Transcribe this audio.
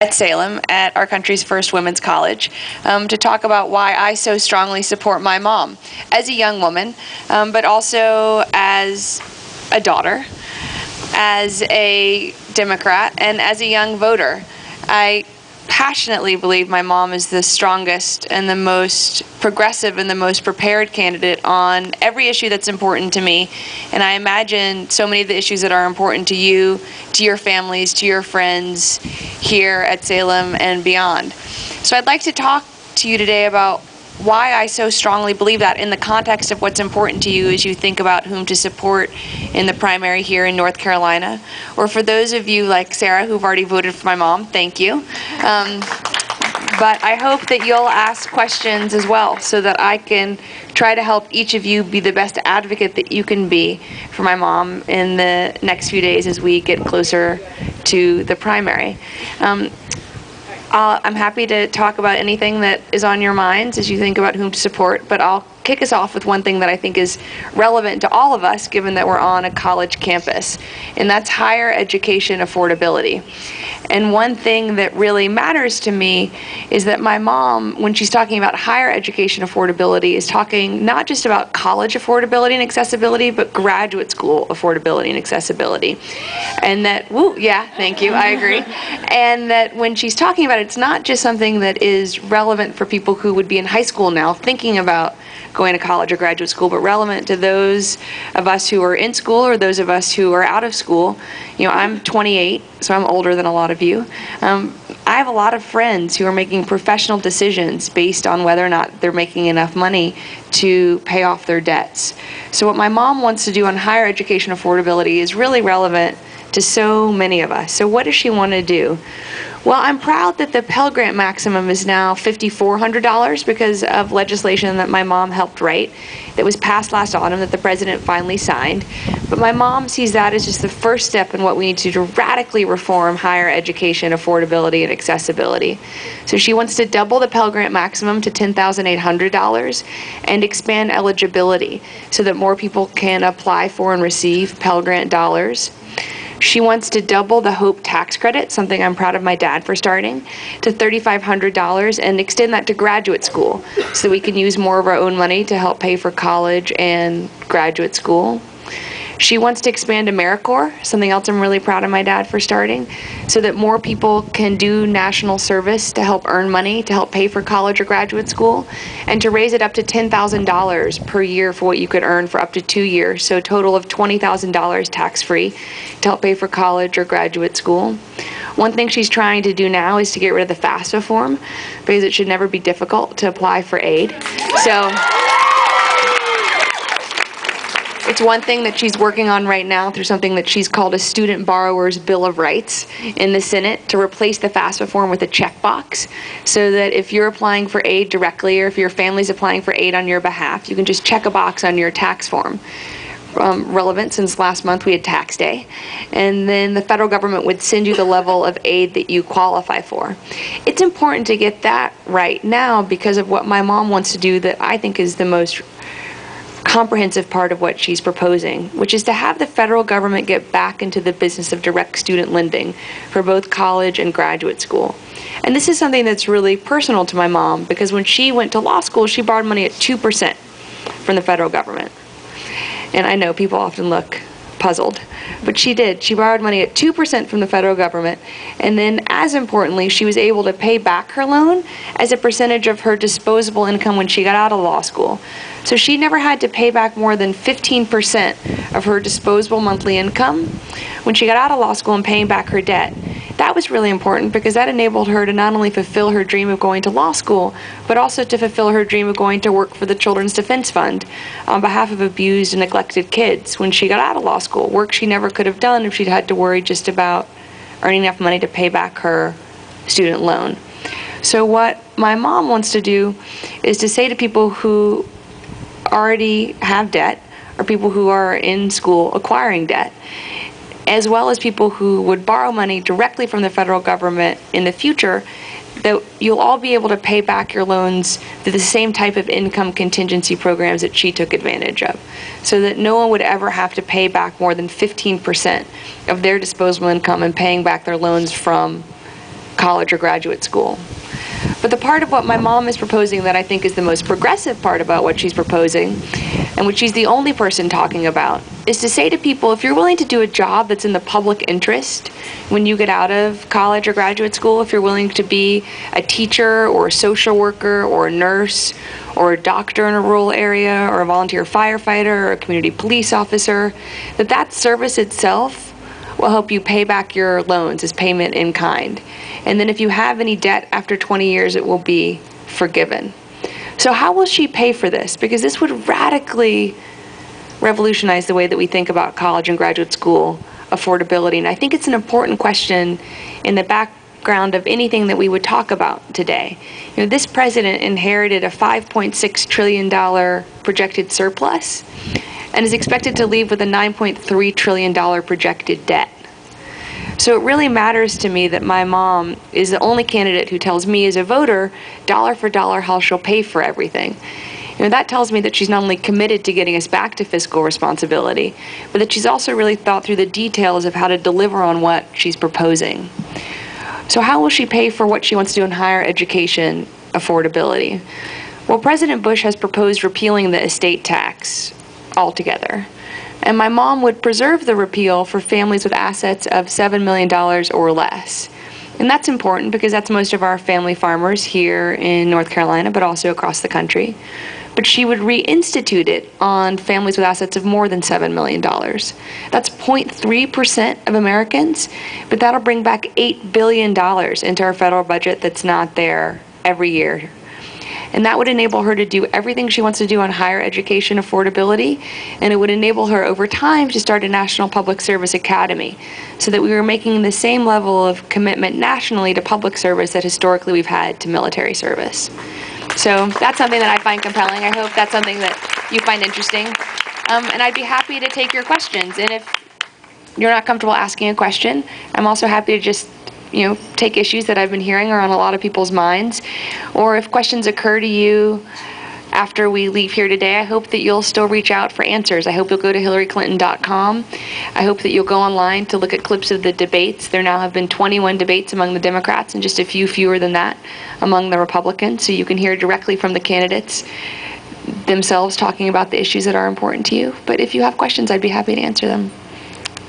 at Salem at our country's first women's college to talk about why I so strongly support my mom as a young woman, but also as a daughter, as a Democrat, and as a young voter. I passionately believe my mom is the strongest and the most progressive and the most prepared candidate on every issue that's important to me. And I imagine so many of the issues that are important to you, to your families, to your friends here at Salem and beyond. So I'd like to talk to you today about why I so strongly believe that in the context of what's important to you as you think about whom to support in the primary here in North Carolina. Or for those of you like Sarah who've already voted for my mom, thank you. But I hope that you'll ask questions as well so that I can try to help each of you be the best advocate that you can be for my mom in the next few days as we get closer to the primary. I'm happy to talk about anything that is on your minds as you think about whom to support, but I'll kick us off with one thing that I think is relevant to all of us given that we're on a college campus, and that's higher education affordability. And one thing that really matters to me is that my mom, when she's talking about higher education affordability, is talking not just about college affordability and accessibility, but graduate school affordability and accessibility. And that, thank you, I agree. And that when she's talking about it, it's not just something that is relevant for people who would be in high school now thinking about going to college or graduate school, but relevant to those of us who are in school or those of us who are out of school. You know, I'm 28, so I'm older than a lot of you. I have a lot of friends who are making professional decisions based on whether or not they're making enough money to pay off their debts. So what my mom wants to do on higher education affordability is really relevant to so many of us. So what does she want to do? Well, I'm proud that the Pell Grant maximum is now $5,400 because of legislation that my mom helped write that was passed last autumn that the president finally signed. But my mom sees that as just the first step in what we need to do to radically reform higher education affordability and accessibility. So she wants to double the Pell Grant maximum to $10,800 and expand eligibility so that more people can apply for and receive Pell Grant dollars. She wants to double the HOPE tax credit, something I'm proud of my dad for starting, to $3,500 and extend that to graduate school so we can use more of our own money to help pay for college and graduate school. She wants to expand AmeriCorps, something else I'm really proud of my dad for starting, so that more people can do national service to help earn money, to help pay for college or graduate school, and to raise it up to $10,000 per year for what you could earn for up to 2 years, so a total of $20,000 tax-free to help pay for college or graduate school. One thing she's trying to do now is to get rid of the FAFSA form because it should never be difficult to apply for aid. So it's one thing that she's working on right now through something that she's called a Student Borrower's Bill of Rights in the Senate to replace the FAFSA form with a checkbox so that if you're applying for aid directly or if your family's applying for aid on your behalf, you can just check a box on your tax form. Relevant since last month we had tax day, and then the federal government would send you the level of aid that you qualify for. It's important to get that right now because of what my mom wants to do that I think is the most comprehensive part of what she's proposing, which is to have the federal government get back into the business of direct student lending for both college and graduate school. And this is something that's really personal to my mom because when she went to law school, she borrowed money at 2% from the federal government. And I know people often look puzzled, but she did. She borrowed money at 2% from the federal government, and then, as importantly, she was able to pay back her loan as a percentage of her disposable income when she got out of law school. So she never had to pay back more than 15% of her disposable monthly income when she got out of law school and paying back her debt. That was really important because that enabled her to not only fulfill her dream of going to law school, but also to fulfill her dream of going to work for the Children's Defense Fund on behalf of abused and neglected kids when she got out of law school, work she never could have done if she'd had to worry just about earning enough money to pay back her student loan. So what my mom wants to do is to say to people who already have debt or people who are in school acquiring debt, as well as people who would borrow money directly from the federal government in the future, that you'll all be able to pay back your loans through the same type of income contingency programs that she took advantage of, so that no one would ever have to pay back more than 15% of their disposable income and paying back their loans from college or graduate school. But the part of what my mom is proposing that I think is the most progressive part about what she's proposing, and which she's the only person talking about, is to say to people, if you're willing to do a job that's in the public interest when you get out of college or graduate school, if you're willing to be a teacher or a social worker or a nurse or a doctor in a rural area or a volunteer firefighter or a community police officer, that service itself will help you pay back your loans as payment in kind. And then if you have any debt after 20 years, it will be forgiven. So how will she pay for this? Because this would radically revolutionize the way that we think about college and graduate school affordability. And I think it's an important question in the background of anything that we would talk about today. This president inherited a $5.6 trillion projected surplus and is expected to leave with a $9.3 trillion projected debt. So it really matters to me that my mom is the only candidate who tells me as a voter, dollar for dollar, how she'll pay for everything. That tells me that she's not only committed to getting us back to fiscal responsibility, but that she's also really thought through the details of how to deliver on what she's proposing. So how will she pay for what she wants to do in higher education affordability? Well, President Bush has proposed repealing the estate tax altogether. And my mom would preserve the repeal for families with assets of $7 million or less. And that's important because that's most of our family farmers here in North Carolina, but also across the country. But she would reinstitute it on families with assets of more than $7 million. That's 0.3% of Americans, but that'll bring back $8 billion into our federal budget that's not there every year. And that would enable her to do everything she wants to do on higher education affordability, and it would enable her over time to start a National Public Service Academy so that we were making the same level of commitment nationally to public service that historically we've had to military service. So that's something that I find compelling. I hope that's something that you find interesting. And I'd be happy to take your questions. And if you're not comfortable asking a question, I'm also happy to just take issues that I've been hearing are on a lot of people's minds. Or if questions occur to you after we leave here today, I hope that you'll still reach out for answers. I hope you'll go to HillaryClinton.com. I hope that you'll go online to look at clips of the debates. There now have been 21 debates among the Democrats and just a few fewer than that among the Republicans. So you can hear directly from the candidates themselves talking about the issues that are important to you. But if you have questions, I'd be happy to answer them.